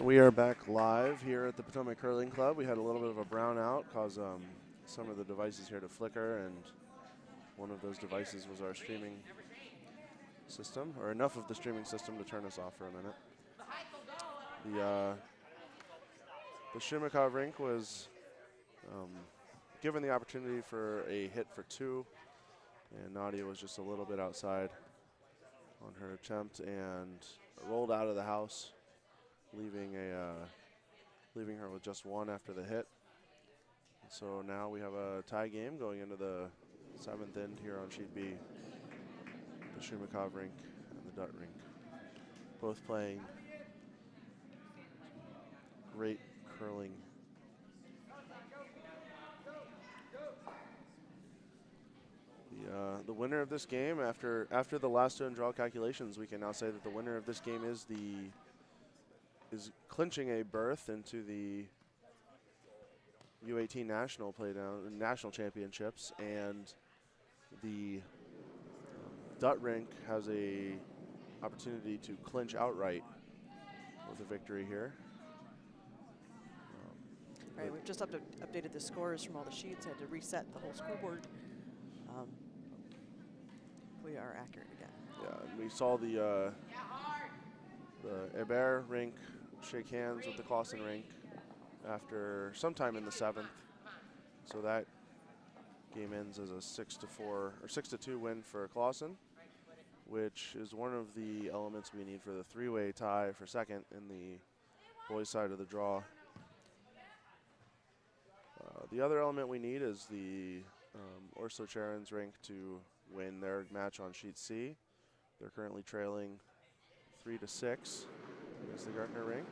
We are back live here at the Potomac Curling Club. We had a little bit of a brownout, caused some of the devices here to flicker, and one of those devices was our streaming system, or enough of the streaming system to turn us off for a minute. The Tschumakow rink was given the opportunity for a hit for two, and Nadia was just a little bit outside on her attempt and rolled out of the house, leaving her with just one after the hit. So now we have a tie game going into the seventh end here on sheet B. The Tschumakow rink and the Dutt rink, both playing great curling. The winner of this game, after the last two and draw calculations, we can now say that the winner of this game is clinching a berth into the U18 national championships, and the Dutt rink has a opportunity to clinch outright with a victory here. All right, we've just updated the scores from all the sheets. I had to reset the whole scoreboard. We are accurate again. Yeah, and we saw the Hébert rink shake hands with the Clausen rink after sometime in the seventh. So that game ends as a 6-4 or 6-2 win for Clausen, which is one of the elements we need for the three-way tie for second in the boys' side of the draw. The other element we need is the Orso Charon's rink to win their match on sheet C. They're currently trailing 3-6 against the Gartner rink.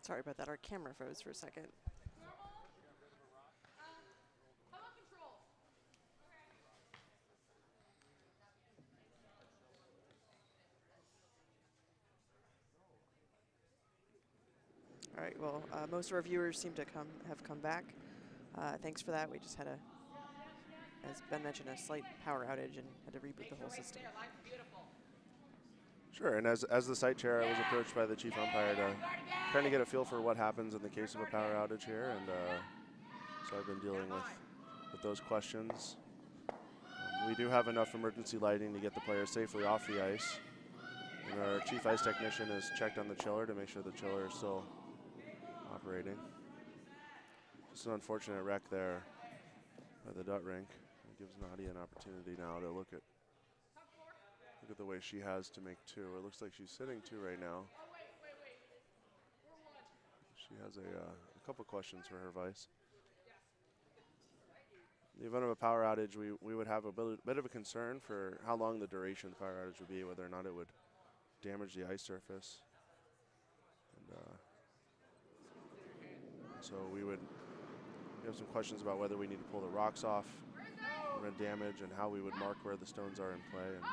Sorry about that. Our camera froze for a second. All right, well, most of our viewers seem to have come back. Thanks for that. We just had as Ben mentioned, a slight power outage and had to reboot the whole system. Sure, and as the site chair, I was approached by the chief umpire to kind of get a feel for what happens in the case of a power outage here, and so I've been dealing with those questions. We do have enough emergency lighting to get the players safely off the ice, and our chief ice technician has checked on the chiller to make sure the chiller is still operating. Just an unfortunate wreck there by the Dutt rink. It gives Nadia an opportunity now to look at Look at the way she has to make 2. It looks like she's sitting 2 right now. She has a couple questions for her vice. In the event of a power outage, we would have a bit of a concern for how long the duration of the power outage would be, whether or not it would damage the ice surface. And so we have some questions about whether we need to pull the rocks off, prevent damage, and how we would mark where the stones are in play. And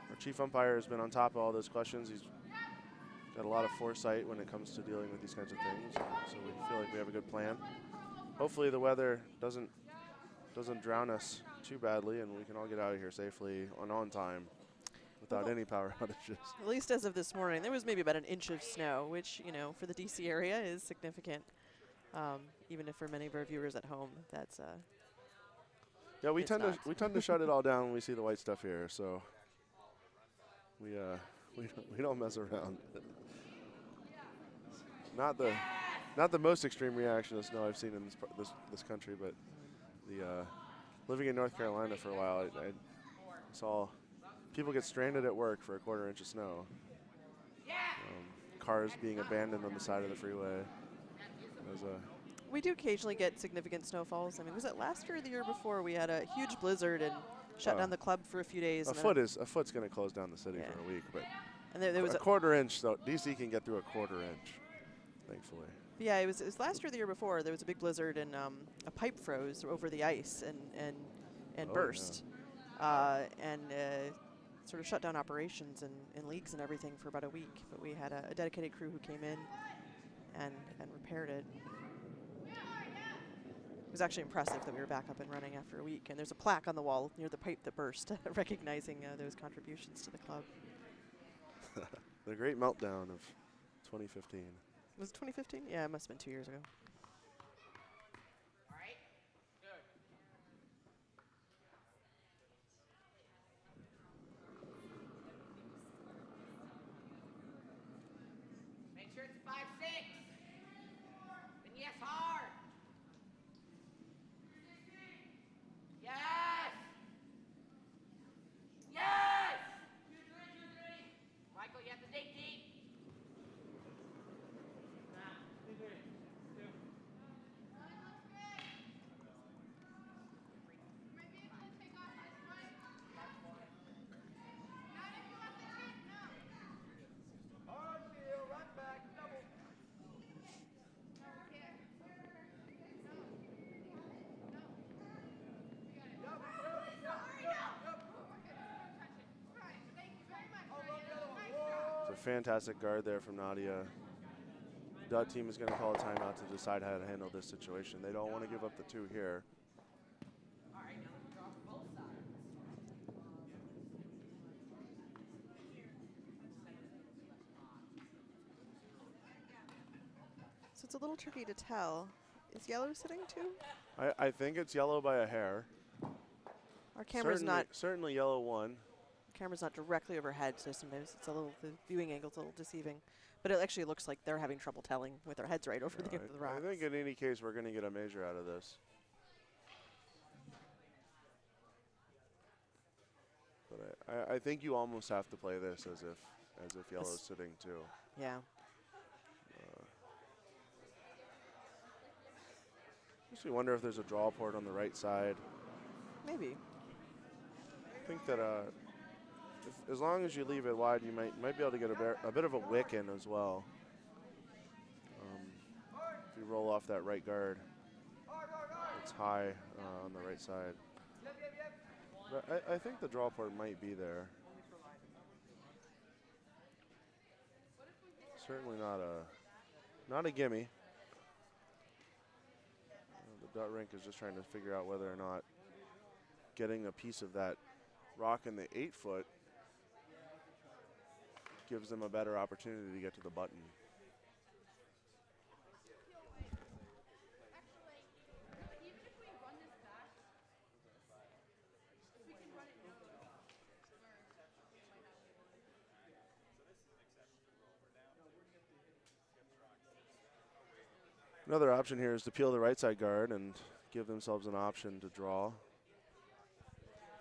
our chief umpire has been on top of all those questions. He's got a lot of foresight when it comes to dealing with these kinds of things. So we feel like we have a good plan. Hopefully the weather doesn't drown us too badly, and we can all get out of here safely on time without any power outages. At least as of this morning, there was maybe about an inch of snow, which, you know, for the DC area is significant. Even if for many of our viewers at home, that's yeah, we tend to shut it all down when we see the white stuff here, so we don't mess around. Not the most extreme reaction to snow I've seen in this country, but living in North Carolina for a while, I saw people get stranded at work for a 1/4 inch of snow. Cars being abandoned on the side of the freeway. We do occasionally get significant snowfalls. I mean, was it last year or the year before we had a huge blizzard and shut down the club for a few days? A foot's going to close down the city for a week, but and there was a 1/4 inch. So DC can get through a 1/4 inch, thankfully. Yeah, it was last year or the year before. There was a big blizzard and a pipe froze over the ice and burst, and sort of shut down operations and leagues and everything for about a week. But we had a dedicated crew who came in and repaired it. It was actually impressive that we were back up and running after a week. And there's a plaque on the wall near the pipe that burst, recognizing those contributions to the club. The great meltdown of 2015. Was it 2015? Yeah, it must have been 2 years ago. All right, good. Make sure it's 5-6. And yes, hard. Yes. Yes. Michael, you have to dig deep. Fantastic guard there from Nadia. Dutt team is going to call a timeout to decide how to handle this situation. They don't want to give up the 2 here. All right, now let's draw for both sides. So it's a little tricky to tell. Is yellow sitting too? I think it's yellow by a hair. Our camera's not. Certainly yellow 1. Camera's not directly overhead, so sometimes it's a little, the viewing angle's a little deceiving. But it actually looks like they're having trouble telling with their heads right over the end of the rocks. I think in any case we're going to get a measure out of this. But I think you almost have to play this as if yellow's sitting too. Yeah. Just we wonder if there's a draw port on the right side. Maybe. I think that as long as you leave it wide, you might be able to get a bit of a wick in as well. If you roll off that right guard, it's high on the right side. But I think the draw port might be there. Certainly not a gimme. The Dutt rink is just trying to figure out whether or not getting a piece of that rock in the 8-foot gives them a better opportunity to get to the button. Another option here is to peel the right side guard and give themselves an option to draw.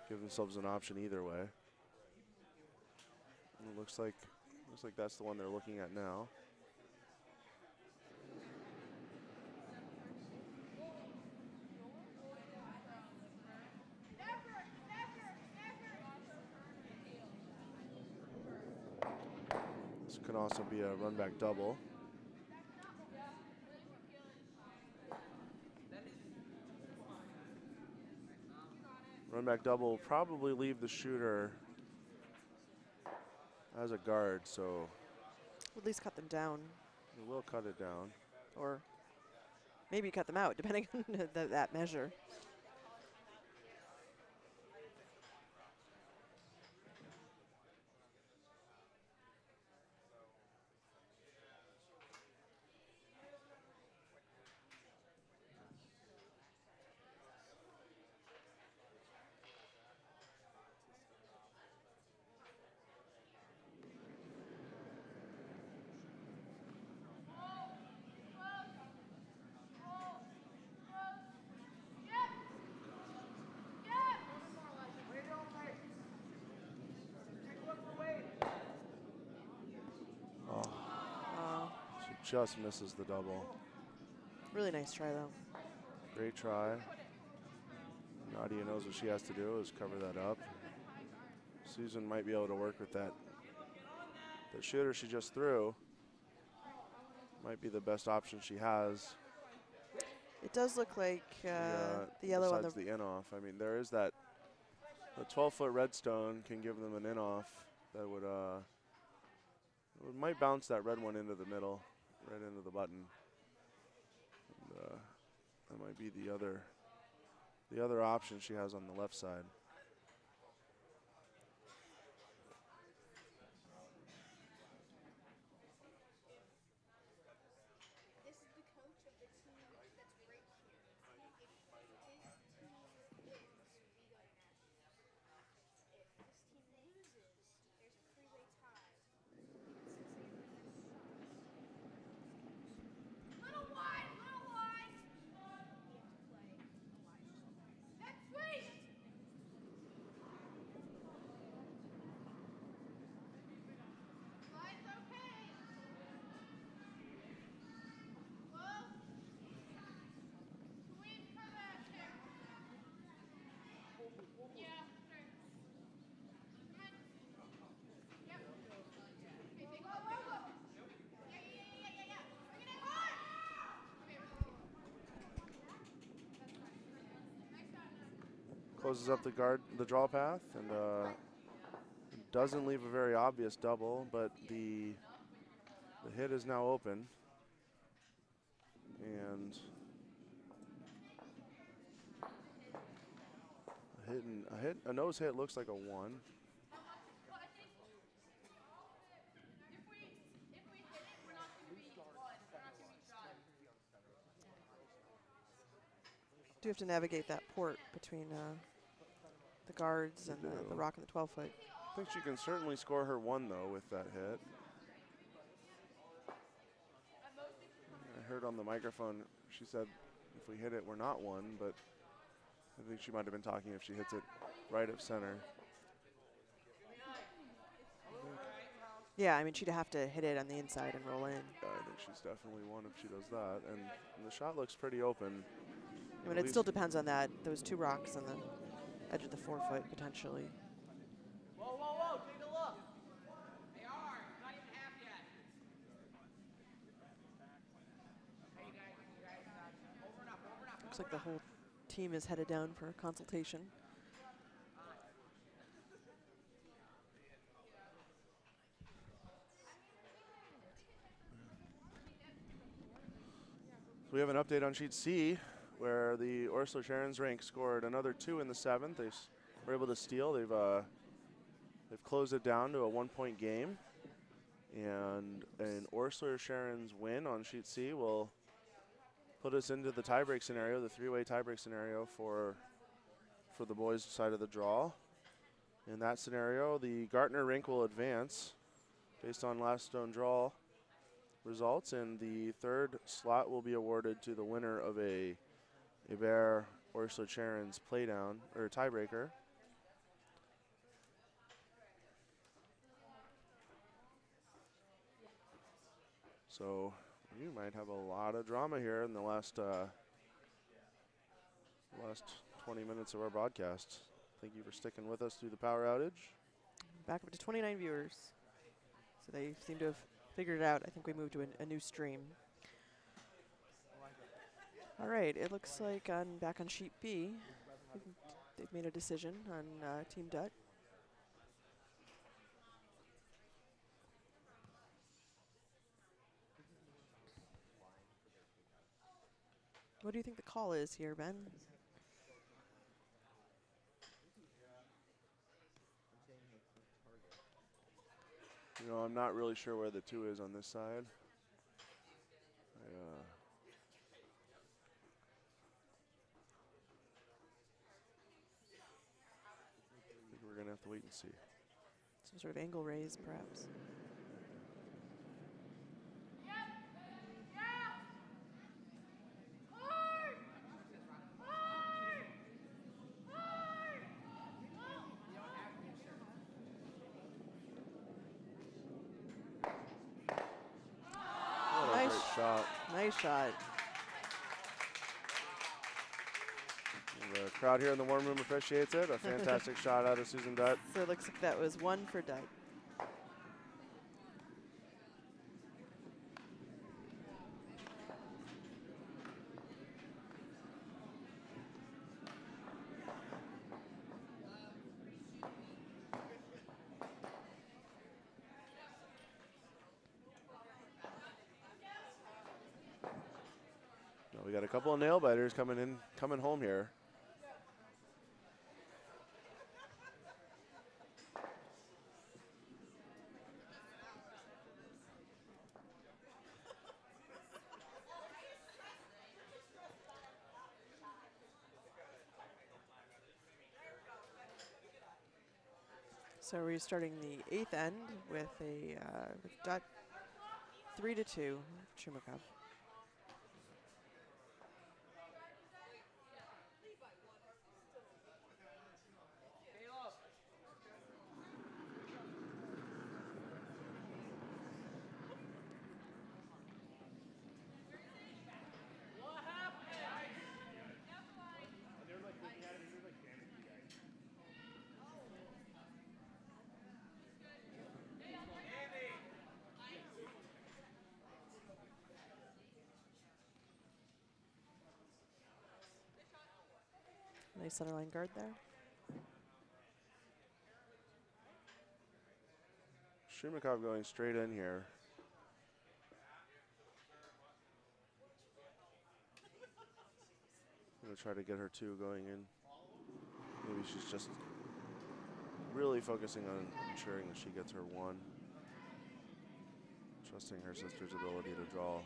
Give themselves an option either way. It looks like that's the one they're looking at now. This could also be a run back double. Run back double will probably leave the shooter as a guard, so At least cut them down, we will cut it down. or maybe cut them out, depending on that measure. She just misses the double. Really nice try, though. Great try. Nadia knows what she has to do is cover that up. Susan might be able to work with that. The shooter she just threw might be the best option she has. It does look like the yellow on besides the in-off. I mean, there is that. The 12-foot redstone can give them an in-off that would might bounce that red one into the middle, right into the button. And, that might be the other option she has on the left side. Closes up the draw path, and doesn't leave a very obvious double, but the hit is now open, and a nose hit looks like a 1. Do have to navigate that port between the guards and the rock and the 12-foot. I think she can certainly score her 1, though, with that hit. I heard on the microphone, she said, if we hit it, we're not 1, but I think she might have been talking if she hits it right of center. Yeah, I mean, she'd have to hit it on the inside and roll in. Yeah, I think she's definitely 1 if she does that. And the shot looks pretty open. I mean, it still depends on those 2 rocks on the edge of the 4-foot, potentially. Whoa, whoa, whoa, take a look. They are, not even half yet. Hey, you guys, over and up, over and up. Looks like the whole team is headed down for a consultation. We have an update on sheet C, where the Orsler Sharon's rank scored another 2 in the 7th. They were able to steal. They've closed it down to a 1-point game, and an Orsler Sharon's win on sheet C will put us into the tiebreak scenario, the 3-way tiebreak scenario for the boys' side of the draw. In that scenario, the Gartner rink will advance based on last stone draw results, and the 3rd slot will be awarded to the winner of a Bear Orsler Sharon's playdown or tiebreaker. So you might have a lot of drama here in the last 20 minutes of our broadcast. Thank you for sticking with us through the power outage. Back up to 29 viewers. So they seem to have figured it out. I think we moved to a new stream. All right, it looks like back on sheet B, they've made a decision on Team Dutt. What do you think the call is here, Ben? You know, I'm not really sure where the 2 is on this side. I think we're going to have to wait and see. Some sort of angle raise, perhaps. What a great shot. Nice shot. And the crowd here in the warm room appreciates it. A fantastic shot out of Susan Dutt. So it looks like that was 1 for Dutt. We got a couple of nail biters coming home here. So we're starting the 8th end with with Dutt 3-2 Tschumakow. Nice centerline guard there. Tschumakow going straight in here. I'm going to try to get her 2 going in. Maybe she's just really focusing on ensuring that she gets her 1. Trusting her sister's ability to draw.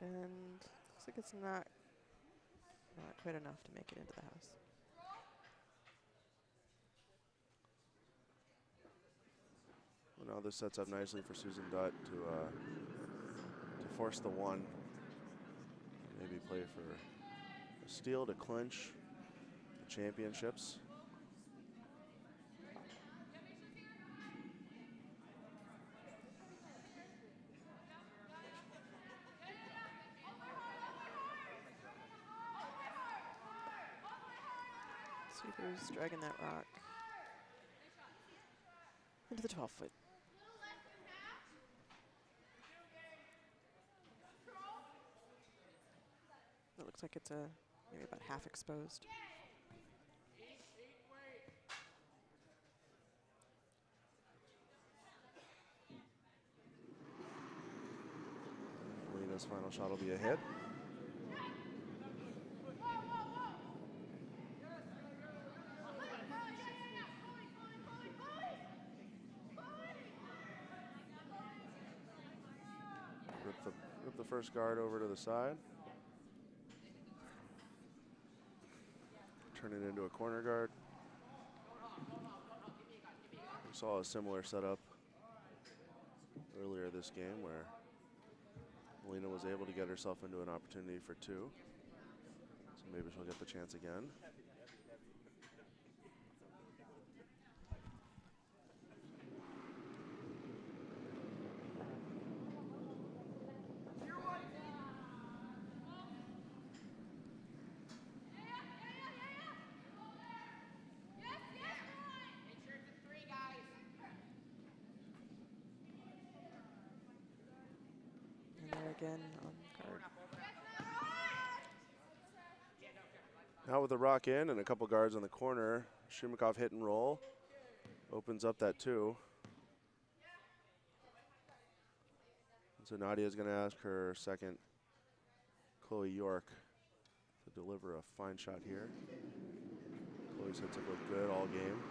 And looks like it's not quite enough to make it into the house. Well, now this sets up nicely for Susan Dutt to force the 1. Maybe play for a steal to clinch the championships. Sweeper's dragging that rock into the 12-foot. It looks like it's maybe about half exposed. Lena's final shot will be a hit. Rip the first guard over to the side. Turn it into a corner guard. We saw a similar setup earlier this game where Alina was able to get herself into an opportunity for 2. So maybe she'll get the chance again. Make sure it's a 3, guys. And there again on guard. Now with the rock in and a couple guards on the corner, Tschumakow hit and roll. Opens up that 2. So Nadia's going to ask her second, Chloe York, to deliver a fine shot here. Chloe's hits have looked good all game.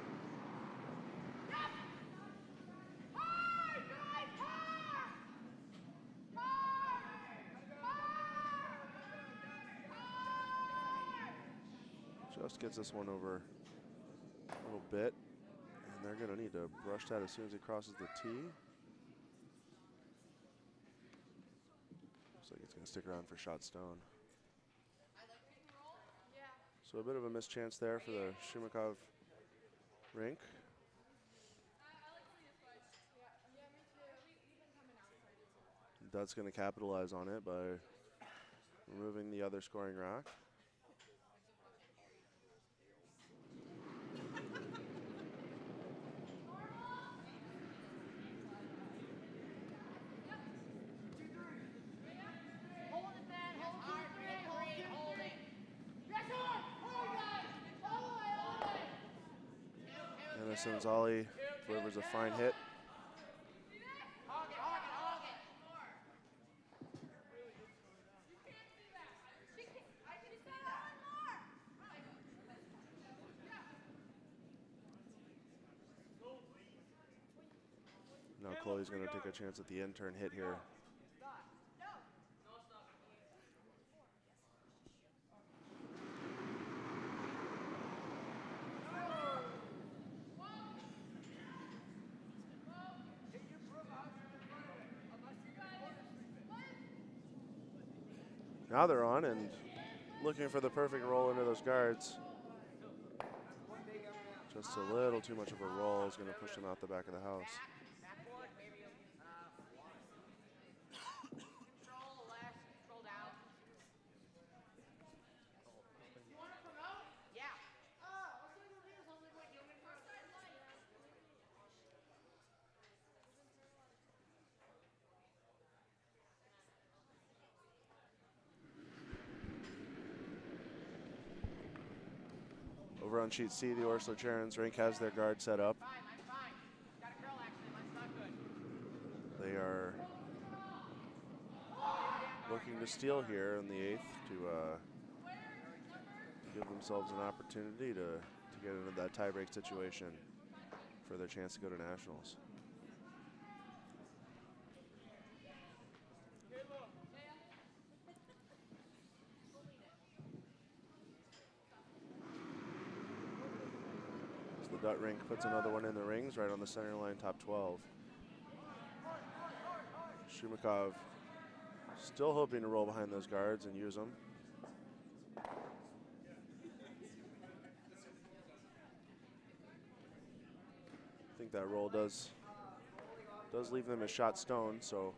Just gets this one over a little bit, and they're going to need to brush that as soon as he crosses the tee. Looks like it's going to stick around for shot stone. So a bit of a missed chance there for the Tschumakow rink. Dutt's going to capitalize on it by removing the other scoring rack. Senzali delivers a fine hit. Now Chloe's going to take a chance at the in-turn hit here. Now they're on and looking for the perfect roll into those guards. Just a little too much of a roll is going to push them out the back of the house. Over on sheet C, the Orsler Charon's rink has their guard set up. They are looking to steal here in the 8th to give themselves an opportunity to get into that tiebreak situation for their chance to go to nationals. The Dutt rink puts another one in the rings right on the center line, top 12. Tschumakow still hoping to roll behind those guards and use them. I think that roll does leave them as shot stone, so.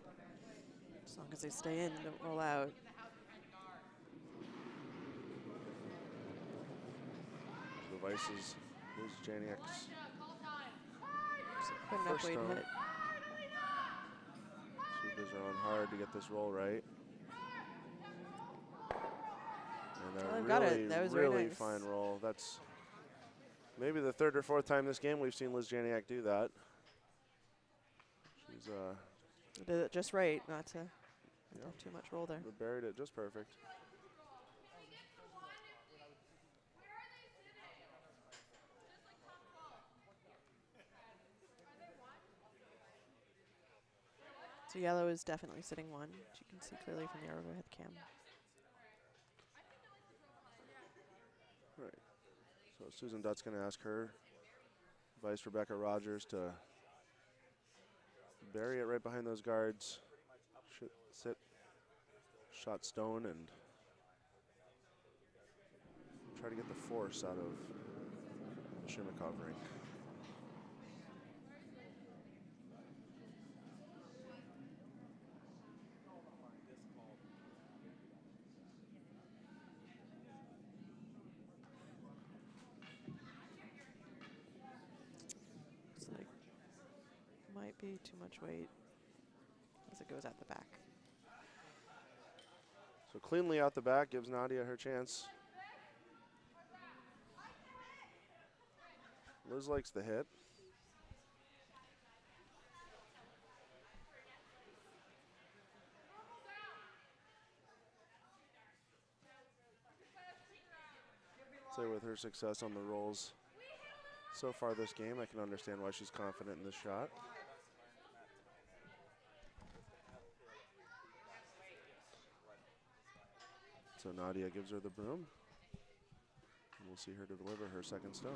As long as they stay in, don't roll out. Devices. Liz Janiak's first stone. hit. Supers are on hard to get this roll right. And got it. That was really nice. fine roll. That's maybe the 3rd or 4th time this game we've seen Liz Janiak do that. She's did it just right, not to have too much roll there. Buried it just perfect. So yellow is definitely sitting 1, which you can see clearly from the overhead cam. Right. So Susan Dutt's going to ask her Vice Rebecca Rogers to bury it right behind those guards. Should sit shot stone and try to get the force out of the Tschumakow rink. It's like, might be too much weight as it goes out the back. So cleanly out the back gives Nadia her chance. Liz likes the hit. Say with her success on the rolls so far this game, I can understand why she's confident in this shot. So Nadia gives her the broom. And we'll see her deliver her second stone.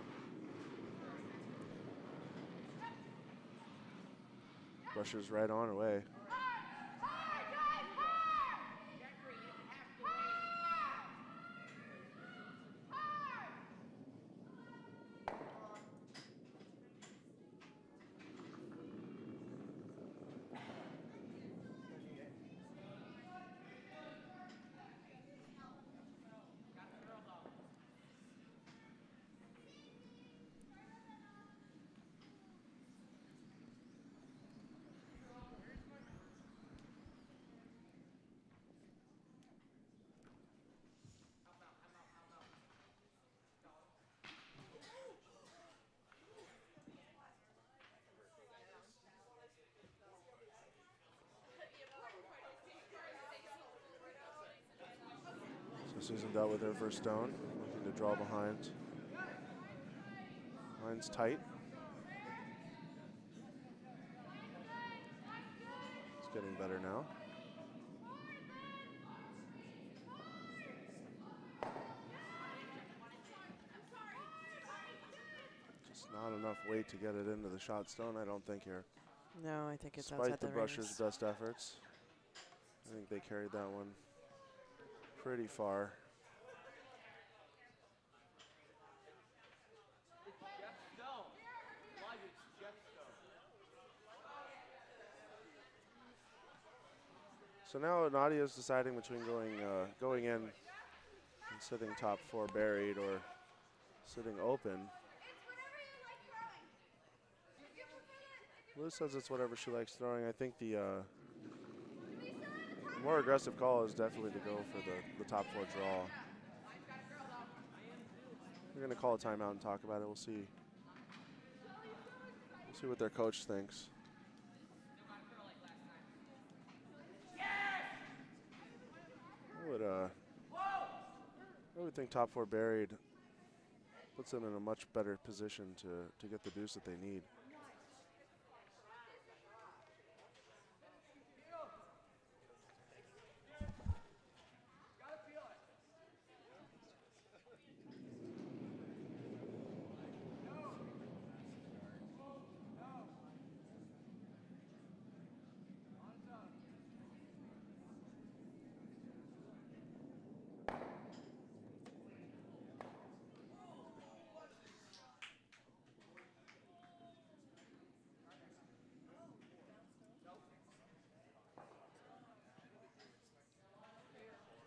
Brushes right on away. So Susan Dutt with her first stone, looking to draw behind. Line's tight. It's getting better now. Just not enough weight to get it into the shot stone, I don't think here. No, I think it's Despite outside the the Brushers' rings. best efforts, I think they carried that one pretty far. So now Nadia's deciding between going in and sitting top four buried or sitting open. Liz says it's whatever she likes throwing. I think the more aggressive call is definitely to go for the top four draw. We're going to call a timeout and talk about it. We'll see. We'll see what their coach thinks. I would think top four buried puts them in a much better position to get the deuce that they need.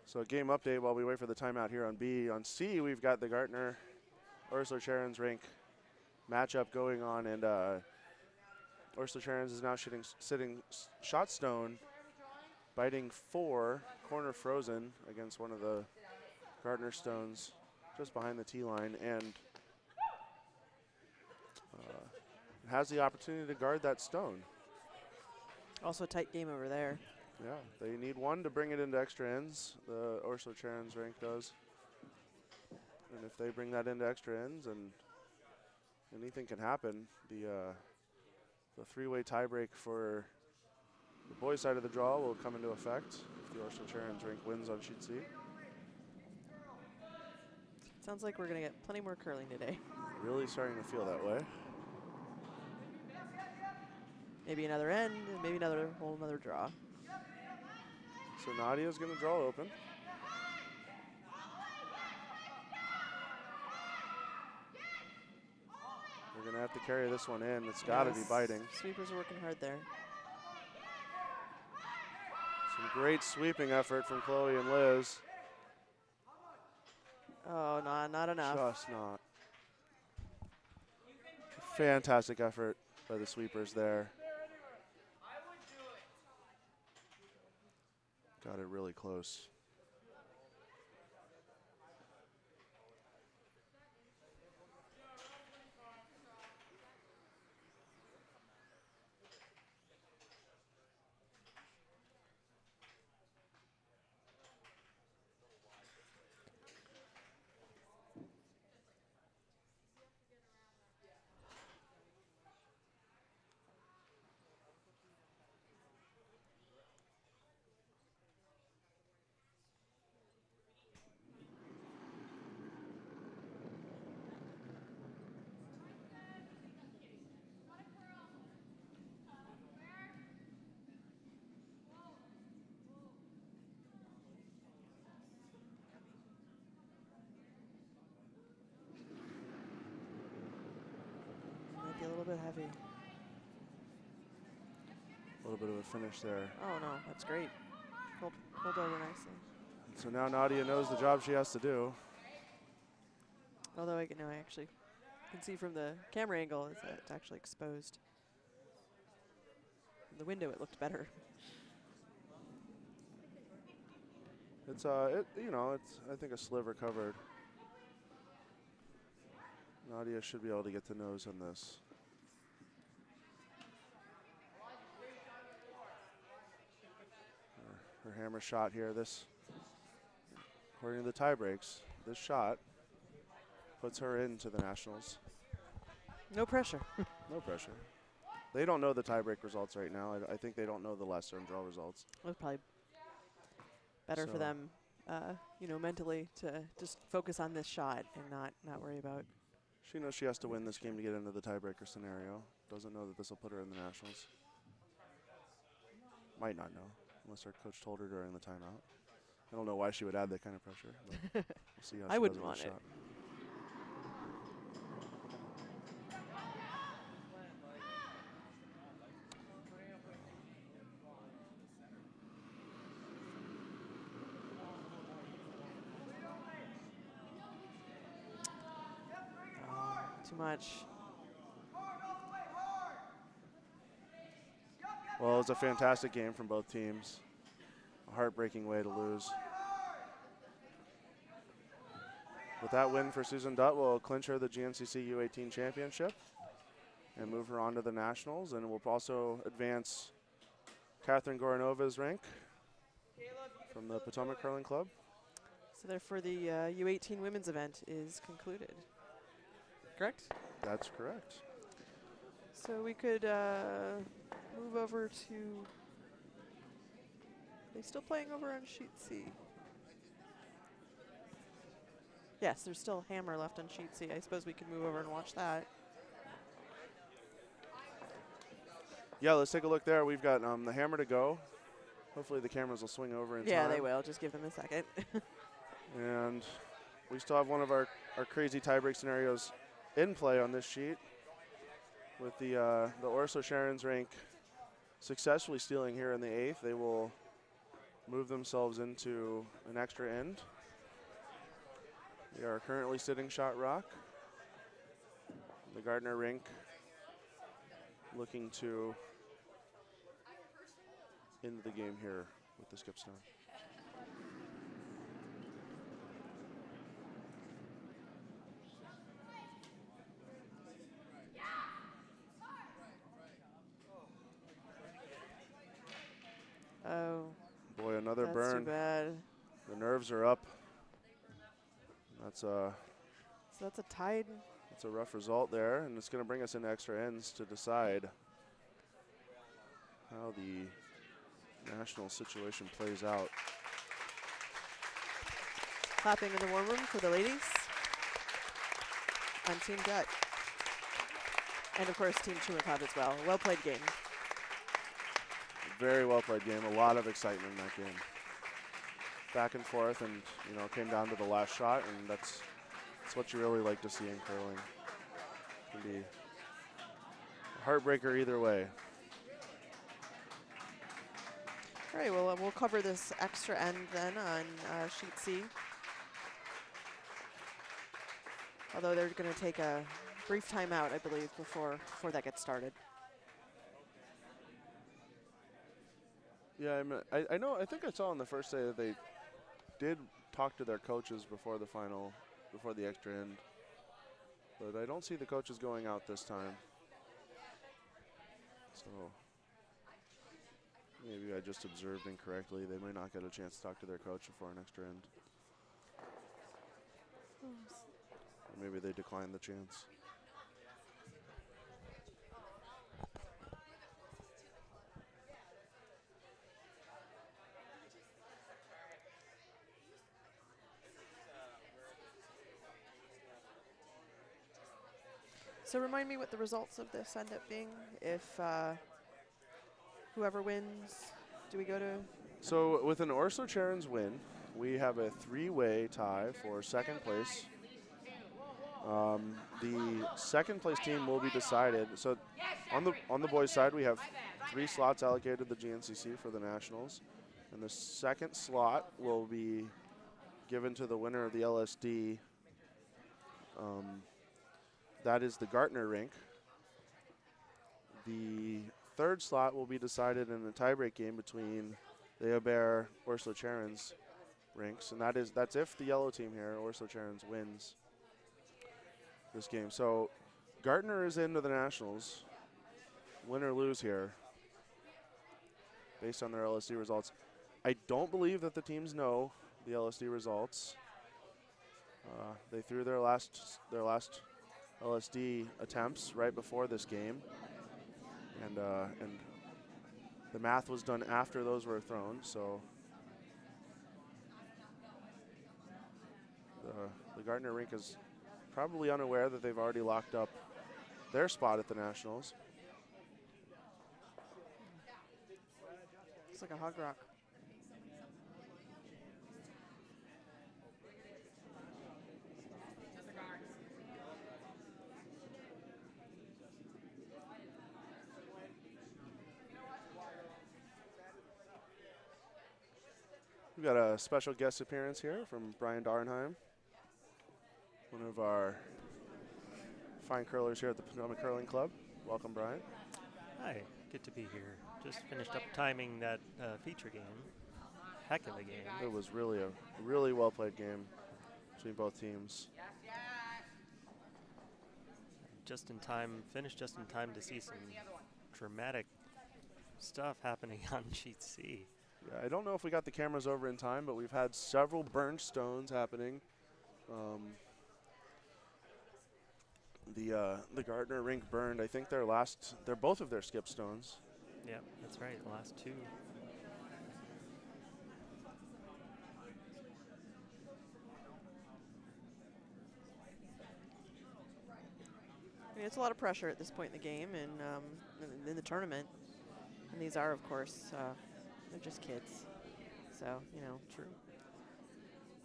So game update while we wait for the timeout here on B. On C, we've got the Gartner Ursula Charon's rink matchup going on, and Ursula Charon's is now sitting shot stone, biting 4, corner frozen against one of the Gartner stones just behind the tee line, and has the opportunity to guard that stone. Also a tight game over there. Yeah, they need one to bring it into extra ends. The Ursula Charon's rank does. And if they bring that into extra ends, and anything can happen. The three-way tiebreak for the boys' side of the draw will come into effect if the Ursula Charon's rank wins on sheet C. Sounds like we're going to get plenty more curling today. Really starting to feel that way. Maybe another end, and maybe another whole another draw. So Nadia's going to draw open. We're going to have to carry this one in. It's got to be biting. Sweepers are working hard there. Some great sweeping effort from Chloe and Liz. Oh, no, not enough. Just not. Fantastic effort by the sweepers there. Got it really close. Might be a little bit heavy. A little bit of a finish there. Oh, no, that's great. Pulled over nicely. So now Nadia knows the job she has to do. Although I actually can see from the camera angle is that it's actually exposed. From the window, it looked better. It's you know, it's I think a sliver covered. Nadia should be able to get the nose on this. Her hammer shot here. This, according to the tie breaks, this shot puts her into the nationals. No pressure. No pressure. They don't know the tiebreak results right now. I think they don't know the last term draw results. It was probably better for them, you know, mentally to just focus on this shot and not worry about. She knows she has to win this game to get into the tiebreaker scenario. Doesn't know that this will put her in the nationals. Might not know, unless her coach told her during the timeout. I don't know why she would add that kind of pressure. But we'll see how I she wouldn't does with want the it. shot. Too much. Well, it was a fantastic game from both teams. A heartbreaking way to lose. With that win for Susan Dutt, will clinch her the GNCC U18 championship and move her on to the nationals, and will also advance Catherine Goranova's rank from the Potomac Curling Club. So therefore the U18 women's event is concluded. Correct? That's correct. So we could move over to, they still playing over on sheet C? Yes, there's still hammer left on sheet C. I suppose we could move over and watch that. Yeah, let's take a look there. We've got the hammer to go. Hopefully the cameras will swing over in time. Yeah, they will. Just give them a second. And we still have one of our crazy tiebreak scenarios in play on this sheet, with the Orso Sharon's rank successfully stealing here in the 8th. They will move themselves into an extra end. They are currently sitting shot rock. The Gardner rink looking to end the game here with the skipstone. Oh. Boy, another that's burn. Too bad. The nerves are up. That's So that's a tied. It's a rough result there, and it's going to bring us into extra ends to decide how the national situation plays out. Clapping in the warm room for the ladies on Team Dutt. And of course, Team Tschumakow as well. Well played game. Very well played game. A lot of excitement in that game. back and forth, and it came down to the last shot, and that's what you really like to see in curling. It can be a heartbreaker either way. All right, well, we'll cover this extra end then on sheet C. Although they're going to take a brief timeout, I believe, before that gets started. Yeah, I know. I think I saw on the first day that they did talk to their coaches before the extra end. But I don't see the coaches going out this time. So maybe I just observed incorrectly. They may not get a chance to talk to their coach before an extra end. Or maybe they declined the chance. So remind me what the results of this end up being. If whoever wins, do we go to? So with an Orso Charon's win, we have a 3-way tie for second place. The second place team will be decided. So on the boys' side, we have 3 slots allocated to the GNCC for the Nationals. And the second slot will be given to the winner of the LSD. That is the Gartner rink. The third slot will be decided in a tiebreak game between the Aubert Orso Charon's rinks, and that's if the yellow team here, Orso Charon's, wins this game. So Gartner is into the Nationals, win or lose here, based on their LSD results. I don't believe that the teams know the LSD results. They threw their last LSD attempts right before this game, and the math was done after those were thrown. So the Gartner rink is probably unaware that they've already locked up their spot at the Nationals. It's like a hog rock. We've got a special guest appearance here from Brian Darnheim, one of our fine curlers here at the Sonoma Curling Club. Welcome, Brian. Hi, good to be here. Just finished up timing that feature game. Heck of a game. It was really a really well played game between both teams. Just in time, finished just in time to see some dramatic stuff happening on sheet C. Yeah, I don't know if we got the cameras over in time, but we've had several burned stones happening. The Gardner rink burned. I think they're both of their skip stones. Yep, that's right. The last 2. I mean, it's a lot of pressure at this point in the game and in the tournament. And these are, of course, they're just kids. So, True.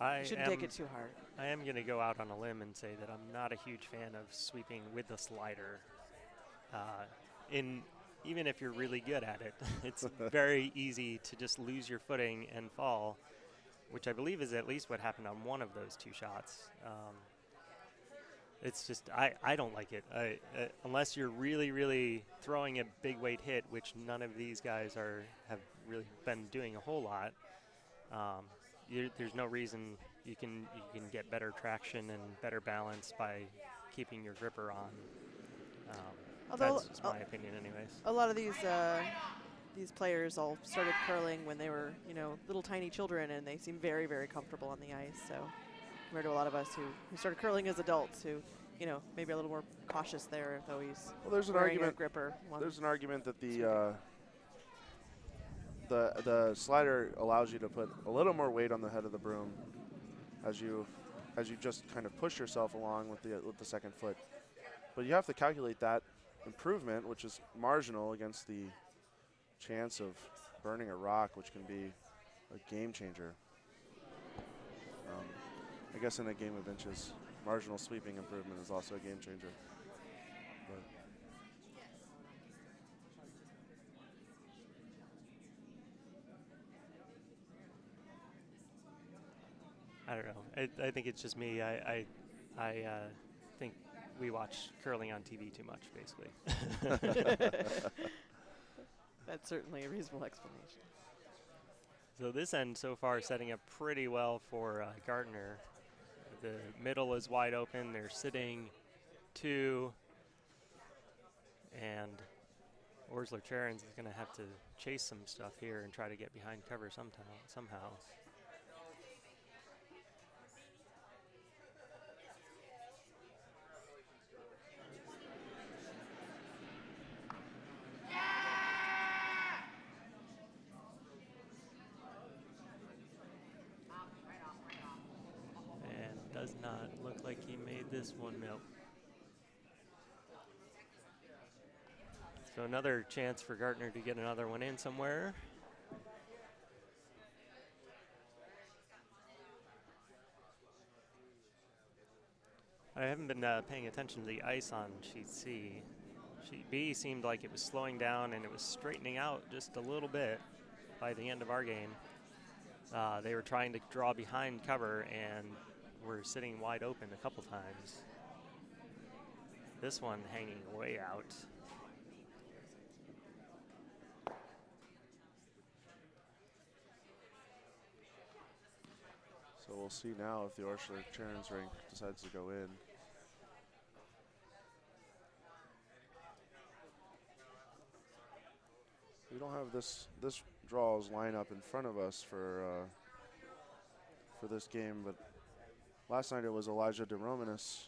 You shouldn't take it too hard. I am going to go out on a limb and say that I'm not a huge fan of sweeping with the slider. Even if you're really good at it, it's very easy to just lose your footing and fall, which I believe is at least what happened on one of those 2 shots. It's just, I don't like it. Unless you're really, really throwing a big weight hit, which none of these guys have really been doing a whole lot. There's no reason you can get better traction and better balance by keeping your gripper on. That's just my opinion, anyways. A lot of these players all started curling when they were, little tiny children, and they seem very, very comfortable on the ice. So compared to a lot of us who started curling as adults, who, maybe a little more cautious there if always. Well, there's an argument. There's an argument that the slider allows you to put a little more weight on the head of the broom as you just kind of push yourself along with the second foot. But you have to calculate that improvement, which is marginal, against the chance of burning a rock, which can be a game changer. I guess in a game of inches, marginal sweeping improvement is also a game changer. But I don't know. I think it's just me. I think we watch curling on TV too much, basically. That's certainly a reasonable explanation. So this end so far setting up pretty well for Gardner. The middle is wide open. They're sitting 2, and Orsler-Cherens is going to have to chase some stuff here and try to get behind cover somehow. And does not look like he made this one, nope. So another chance for Gardner to get another one in somewhere. I haven't been paying attention to the ice on sheet C. Sheet B seemed like it was slowing down and it was straightening out just a little bit by the end of our game. They were trying to draw behind cover and were sitting wide open a couple times. This one hanging way out. so we'll see now if the Orsler-Cherens rink decides to go in. We don't have this draws lineup in front of us for this game, but last night it was Elijah DeRomanis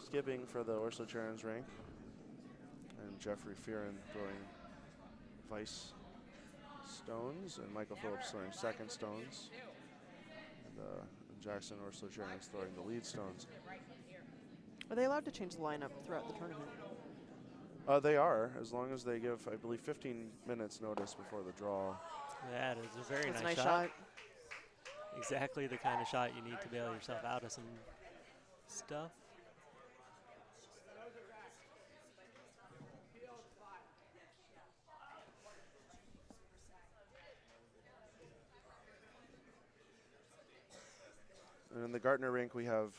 skipping for the Orsler-Cherens rink, and Jeffrey Fearon throwing vice stones, and Michael Phillips throwing second stones, and Jackson Orsler-Cherens throwing the lead stones. Are they allowed to change the lineup throughout the tournament? They are, as long as they give, I believe, 15 minutes notice before the draw. That is a very That's nice a nice shot. Exactly the kind of shot you need to bail yourself out of some stuff. And in the Gardner rink, we have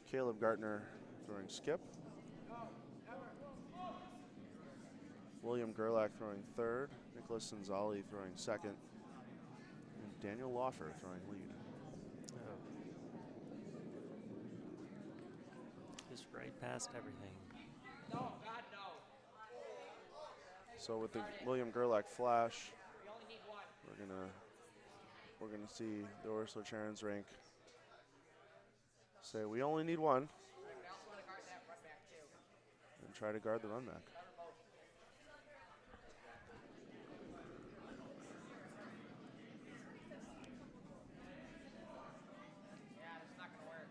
Caleb Gardner throwing skip, William Gerlach throwing third, Nicholas Sanzali throwing second, and Daniel Lawfer throwing lead. Oh. Just right past everything. No, God, no. So with the William Gerlach flash, We only need one. we're gonna see the Orsler-Cherens rink say we only need one, We also want to guard that run back, too. and try to guard the run back. Yeah, that's not going to work.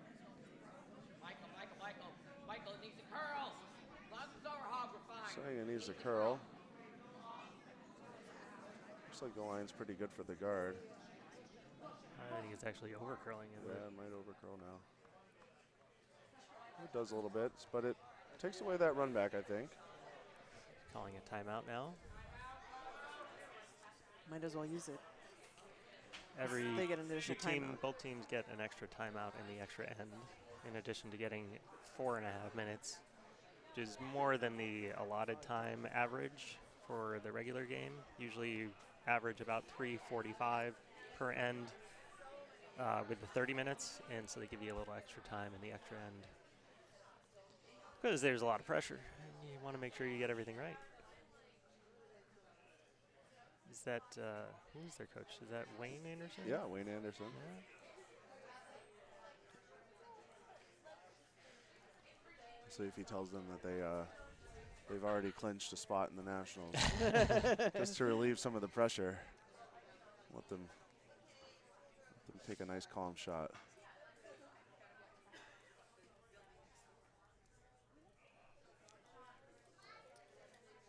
Michael, it needs a curl. As long as it's over hog, we're fine. Saying it needs a curl. Looks like the line's pretty good for the guard. I think it's actually over curling, isn't Yeah, it? it might overcurl now. It does a little bit, but it takes away that run back, I think. Calling a timeout now. Might as well use it. Every They get an additional timeout. both teams get an extra timeout in the extra end, in addition to getting 4.5 minutes, which is more than the allotted time average for the regular game. Usually you average about 3:45 per end with the 30 minutes, and so they give you a little extra time in the extra end because there's a lot of pressure and you want to make sure you get everything right. Is that who's their coach? Is that Wayne Anderson? Yeah, Wayne Anderson. Yeah. See if he tells them that they've already clinched a spot in the Nationals, just to relieve some of the pressure. Let them take a nice calm shot.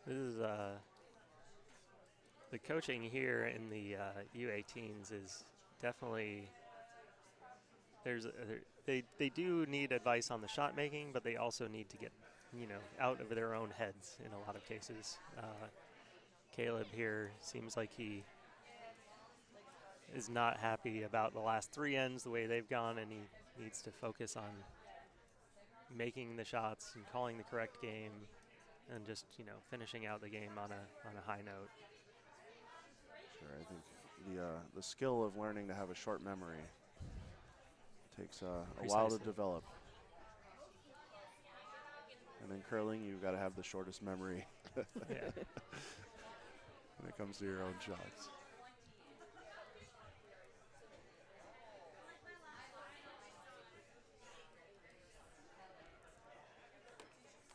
This is the coaching here in the U18s is definitely they do need advice on the shot making, but they also need to get, out of their own heads in a lot of cases. Caleb here seems like he is not happy about the last 3 ends, the way they've gone, and he needs to focus on making the shots and calling the correct game and just, finishing out the game on a high note. Sure, I think the skill of learning to have a short memory takes a while to develop. And in curling, you've got to have the shortest memory Yeah. when it comes to your own shots.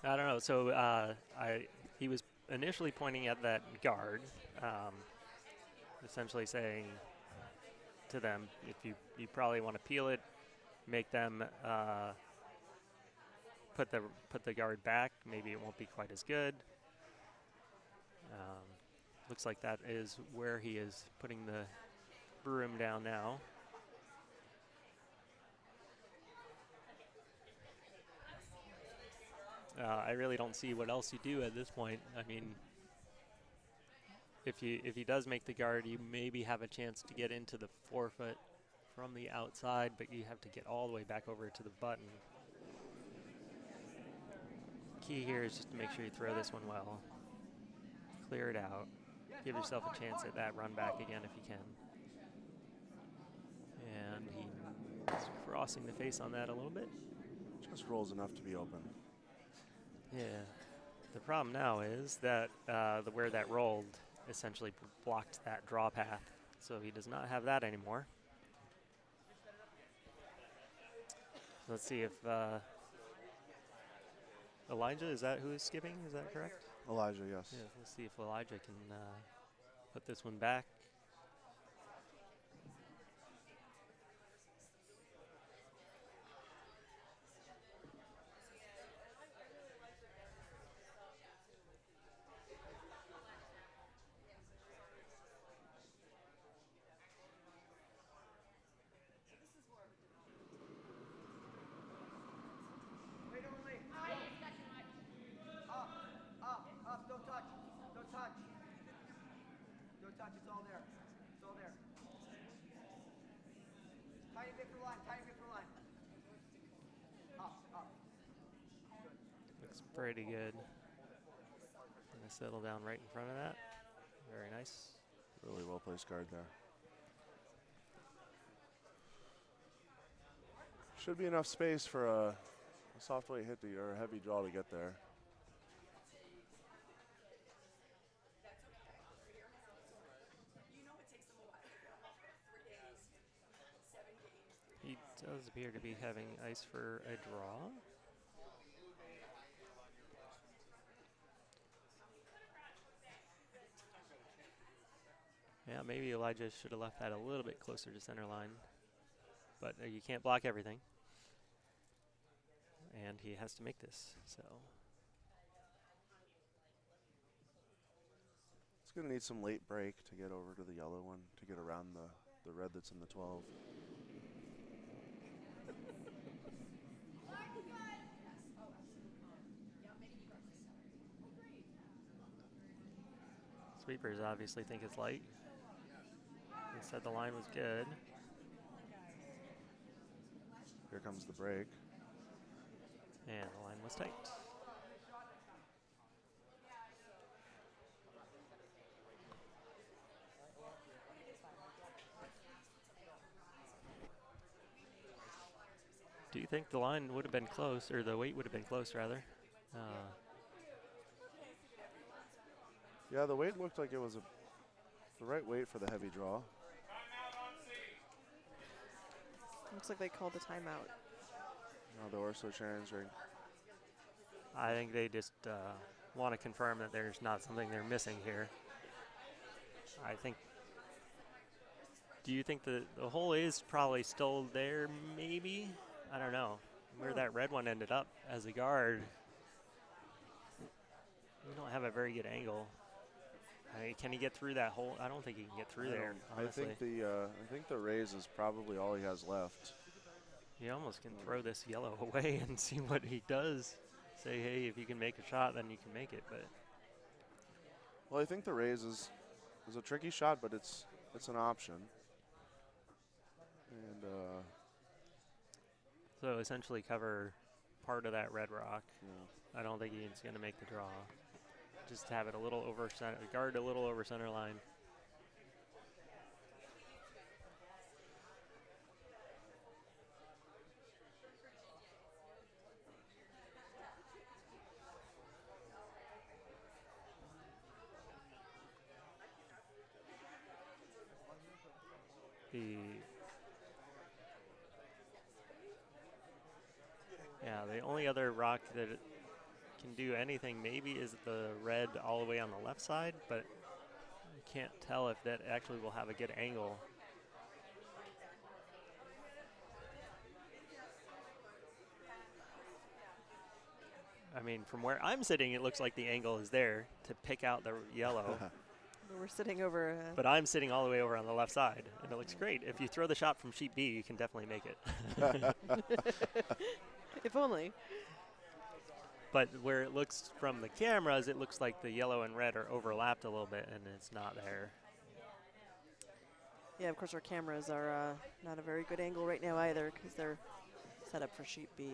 I don't know. So he was initially pointing at that guard, essentially saying to them, if you probably want to peel it, make them put the guard back. Maybe it won't be quite as good. Looks like that is where he is putting the broom down now. I really don't see what else you do at this point. I mean, if he does make the guard, you maybe have a chance to get into the forefoot from the outside, but you have to get all the way back over to the button. Key here is just to make sure you throw this one well. Clear it out. Give yourself a chance at that run back again if you can. And he's crossing the face on that a little bit. Just rolls enough to be open. Yeah. The problem now is that where that rolled essentially blocked that draw path. So he does not have that anymore. Let's see if Elijah, is that who is skipping? Is that correct? Elijah, yes. Yeah, let's see if Elijah can put this one back. Looks pretty good. Gonna settle down right in front of that. Very nice. Really well placed guard there. Should be enough space for a soft weight hit or a heavy draw to get there. He does appear to be having ice for a draw. Yeah, maybe Elijah should have left that a little bit closer to center line. But you can't block everything. And he has to make this, so. It's going to need some late break to get over to the yellow one, to get around the red that's in the 12. Sweepers obviously think it's light. They said the line was good. Here comes the break. And the line was tight. Do you think the line would have been close, or the weight would have been close, rather? Yeah, the weight looked like it was the right weight for the heavy draw. Looks like they called a timeout. No, the Orso Sharon's ring. I think they just want to confirm that there's not something they're missing here. I think. Do you think the hole is probably still there, maybe? I don't know. Where that red one ended up as a guard. We don't have a very good angle. I mean, can he get through that hole? I don't think he can get through there, honestly. I think the raise is probably all he has left. You almost can throw this yellow away and see what he does. Say, hey, if you can make a shot, then you can make it. But Well, I think the raise is a tricky shot, but it's an option. And so essentially cover part of that red rock. yeah. I don't think he's going to make the draw. Just have it a little over center, guard a little over center line. The only other rock that can do anything maybe is the red all the way on the left side, but I can't tell if that actually will have a good angle. I mean, from where I'm sitting, it looks like the angle is there to pick out the yellow. But we're sitting over. But I'm sitting all the way over on the left side, and it looks great. If you throw the shot from sheet B, you can definitely make it. If only. But where it looks from the cameras, it looks like the yellow and red are overlapped a little bit, and it's not there. Yeah, of course our cameras are not a very good angle right now either because they're set up for sheet B.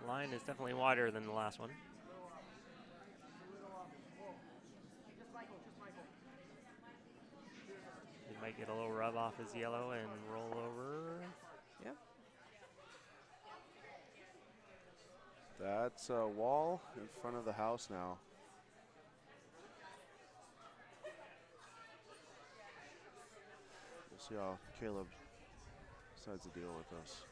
Line is definitely wider than the last one. He might get a little rub off his yellow and roll over. Yep. That's a wall in front of the house now. We'll see how Caleb decides to deal with this.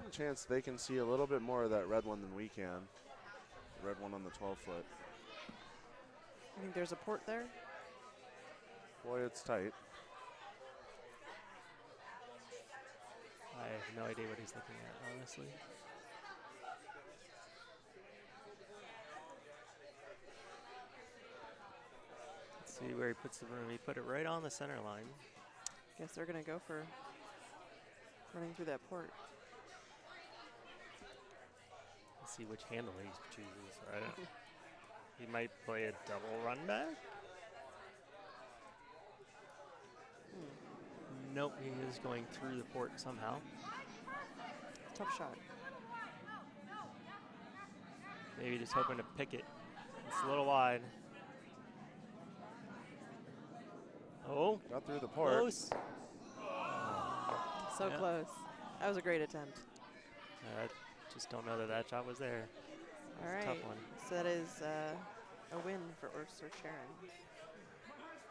A chance they can see a little bit more of that red one than we can. The red one on the 12-foot. I think there's a port there. Boy, it's tight. I have no idea what he's looking at, honestly. Let's see where he puts the room. He put it right on the center line. Guess they're going to go for running through that port. Let's see which handle he chooses. I don't. He might play a double run back. Nope, he is going through the port somehow. Tough shot. Maybe just hoping to pick it. It's a little wide. Oh, Got through the port. close. So Yeah. close. That was a great attempt. Just don't know that that shot was there. All It's a right. tough one. So that is a win for Ursula Sharon.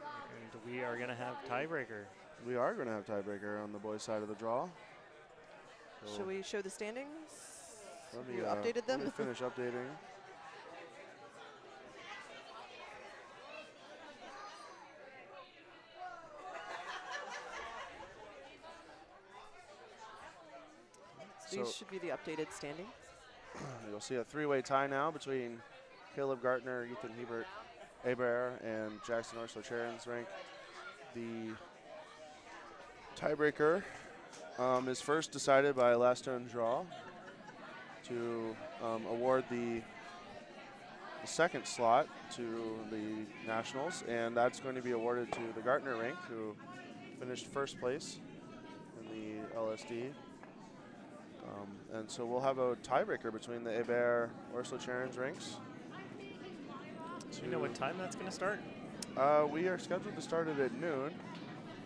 And we are going to have tiebreaker. We are going to have tiebreaker on the boys' side of the draw. So Should we show the standings? let me, You updated them? Let me finish updating. So these should be the updated standings. You'll see a three-way tie now between Caleb Gartner, Ethan Hebert, Hebert, and Jackson Orso-Charon's rank. The tiebreaker is first decided by a last-turn draw to award the second slot to the Nationals, and that's going to be awarded to the Gartner rank, who finished first place in the LSD. And so we'll have a tiebreaker between the Hebert Orso-Charon's ranks. Do you know what time that's going to start? We are scheduled to start it at noon.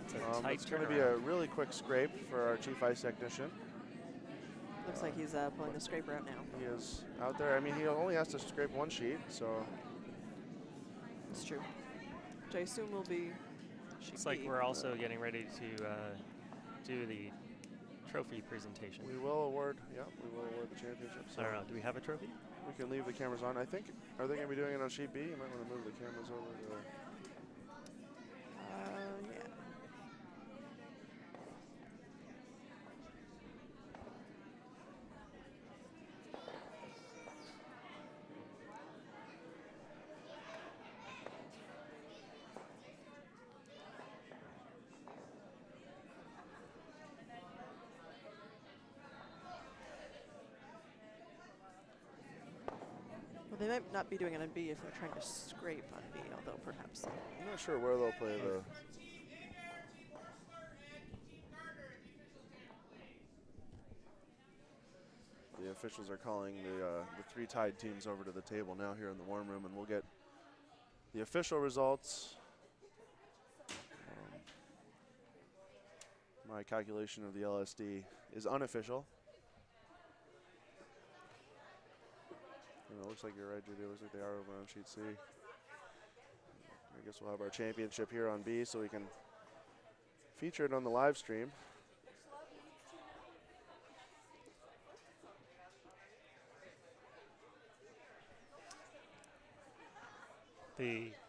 It's a tight It's going to be a turnaround. really quick scrape for our chief ice technician. Looks like he's pulling the scraper out now. He is out there. I mean, he only has to scrape one sheet, so It's true. Which I assume will be sheet Looks like B. we're also getting ready to do the trophy presentation. we will award. Yeah, we will award the championship. So I don't know. Do we have a trophy? we can leave the cameras on. I think, are they going to be doing it on sheet B? You might want to move the cameras over to Yeah. Well, they might not be doing it on B if they're trying to scrape on B, although perhaps. I'm not sure where they'll play the. The officials are calling the 3 tied teams over to the table now here in the warm room, and we'll get the official results. My calculation of the LSD is unofficial. And it looks like you're right, Judy. It looks like they are over on sheet C. I guess we'll have our championship here on B so we can feature it on the live stream.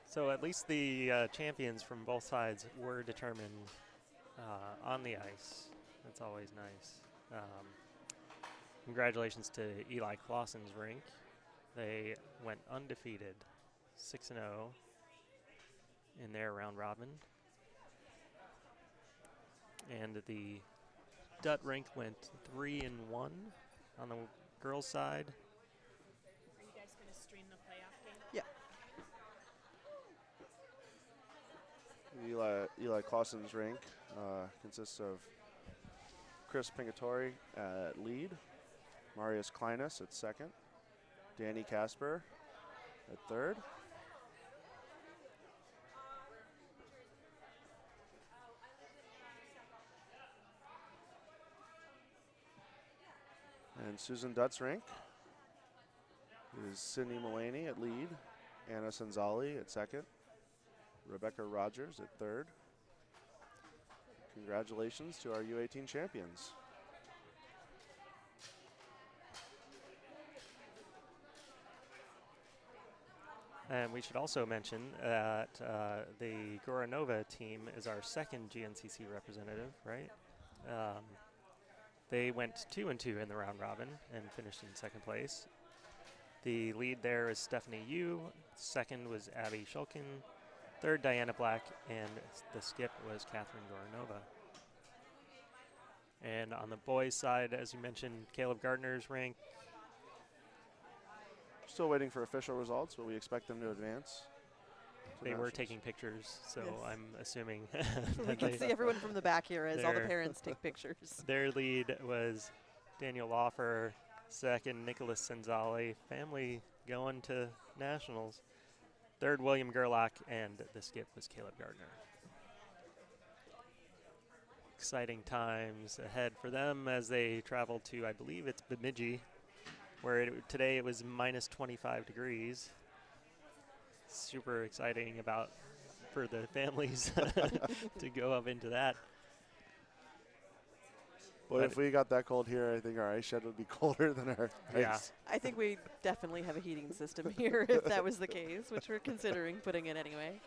So at least the champions from both sides were determined on the ice. That's always nice. Congratulations to Eli Clausen's rink. They went undefeated, 6-0 in their round robin. And the Dutt rink went 3-1 on the girls' side. Are you guys going to stream the playoff game? Yeah. Eli Clausen's rink consists of Chris Pingatori at lead, Marius Kleinis at second, Danny Casper at third. And Susan Dutt's rink is Sydney Mullaney at lead, Anna Sanzali at second, Rebecca Rogers at third. Congratulations to our U18 champions. And we should also mention that the Goranova team is our second GNCC representative, right? They went 2-2 in the round robin and finished in second place. The lead there is Stephanie Yu. Second was Abby Shulkin. Third, Diana Black. And the skip was Catherine Goranova. And on the boys' side, as you mentioned, Caleb Gardner's rank. Still waiting for official results, but we expect them to advance. They were taking pictures, so Yes. I'm assuming We that can see everyone from the back here as all the There. parents take pictures. their lead was Daniel Lawfer, second Nicholas Senzali, family going to nationals. Third, William Gerlach, and the skip was Caleb Gardner. Exciting times ahead for them as they travel to, I believe it's Bemidji, where today it was minus 25 degrees. Super exciting for the families to go up into that. Boy, But if we got that cold here, I think our ice shed would be colder than our Yeah. ice. I think we definitely have a heating system here if that was the case, which we're considering putting in anyway.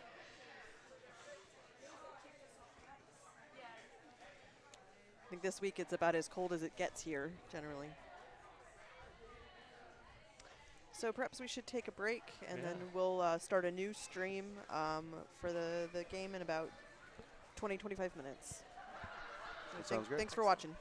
I think this week it's about as cold as it gets here, generally. So perhaps we should take a break, and then we'll start a new stream for the game in about 20-25 minutes. That sounds great. Thanks for watching.